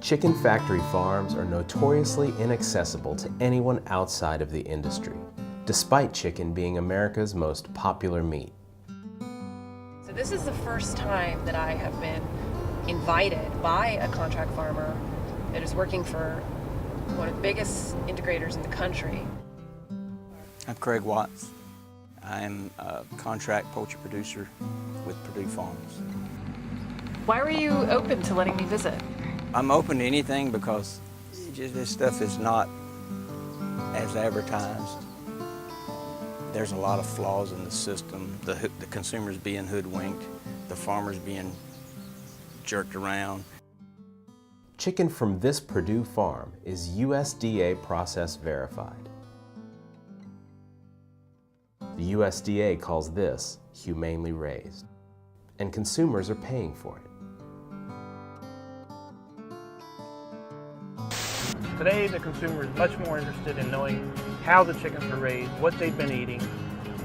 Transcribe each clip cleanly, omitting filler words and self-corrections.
Chicken factory farms are notoriously inaccessible to anyone outside of the industry, despite chicken being America's most popular meat. So this is the first time that I have been invited by a contract farmer that is working for one of the biggest integrators in the country. I'm Craig Watts. I'm a contract poultry producer with Purdue Farms. Why were you open to letting me visit? I'm open to anything because this stuff is not as advertised. There's a lot of flaws in the system. The consumers being hoodwinked, the farmers being jerked around. Chicken from this Purdue farm is USDA process verified. The USDA calls this humanely raised, and consumers are paying for it. Today, the consumer is much more interested in knowing how the chickens were raised, what they've been eating,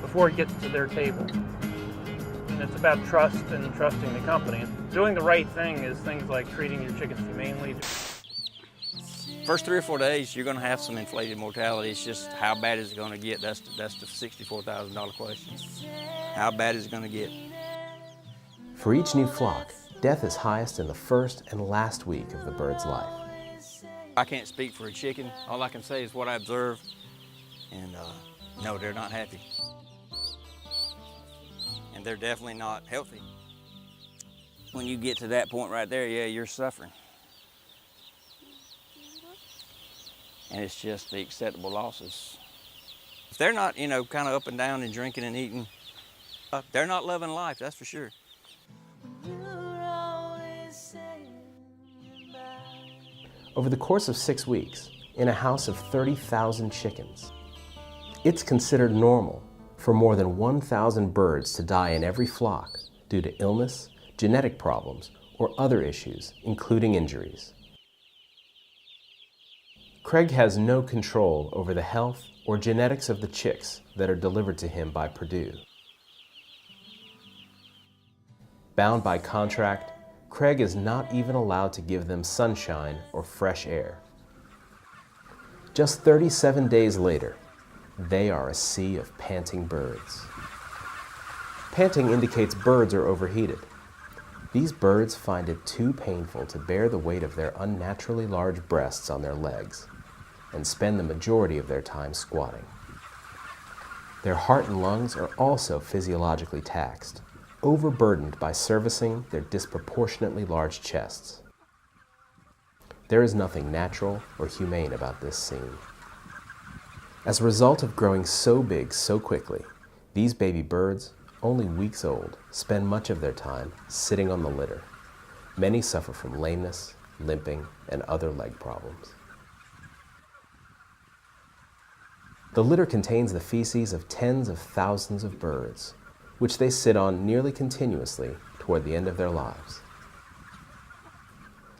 before it gets to their table. And it's about trust and trusting the company. Doing the right thing is things like treating your chickens humanely. First 3 or 4 days, you're going to have some inflated mortality. It's just how bad is it going to get? That's the $64,000 question. How bad is it going to get? For each new flock, death is highest in the first and last week of the bird's life. I can't speak for a chicken. All I can say is what I observe, and no, they're not happy. And they're definitely not healthy. When you get to that point right there, yeah, you're suffering. And it's just the acceptable losses. If they're not, kind of up and down and drinking and eating, they're not loving life, that's for sure. Over the course of 6 weeks, in a house of 30,000 chickens, it's considered normal for more than 1,000 birds to die in every flock due to illness, genetic problems, or other issues, including injuries. Craig has no control over the health or genetics of the chicks that are delivered to him by Purdue. Bound by contract, Craig is not even allowed to give them sunshine or fresh air. Just 37 days later, they are a sea of panting birds. Panting indicates birds are overheated. These birds find it too painful to bear the weight of their unnaturally large breasts on their legs and spend the majority of their time squatting. Their heart and lungs are also physiologically taxed, overburdened by servicing their disproportionately large chests. There is nothing natural or humane about this scene. As a result of growing so big so quickly, these baby birds, only weeks old, spend much of their time sitting on the litter. Many suffer from lameness, limping, and other leg problems. The litter contains the feces of tens of thousands of birds, which they sit on nearly continuously toward the end of their lives.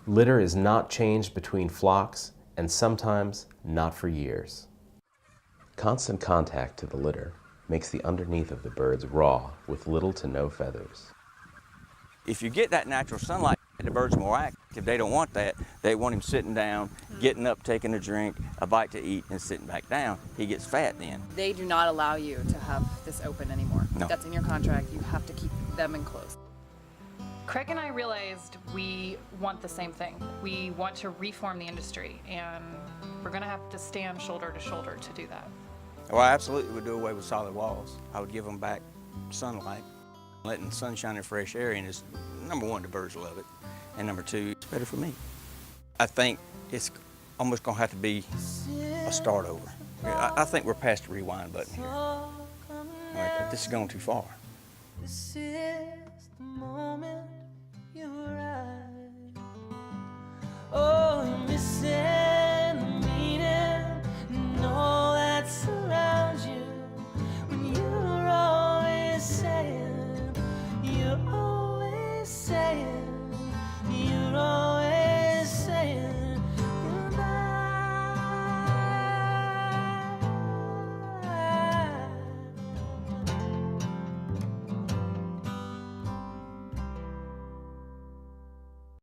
Litter is not changed between flocks, and sometimes not for years. Constant contact to the litter makes the underneath of the birds raw with little to no feathers. If you get that natural sunlight, the bird's more active. They don't want that. They want him sitting down, getting up, taking a drink, a bite to eat, and sitting back down. He gets fat then. They do not allow you to have this open anymore. No. That's in your contract. You have to keep them enclosed. Craig and I realized we want the same thing. We want to reform the industry, and we're going to have to stand shoulder to shoulder to do that. Well, I absolutely would do away with solid walls. I would give them back sunlight. Letting sunshine and fresh air in is, number one, the birds love it, and number two, it's better for me. I think it's almost going to have to be a start over. I think we're past the rewind button here. All right, but this is going too far. This is the moment.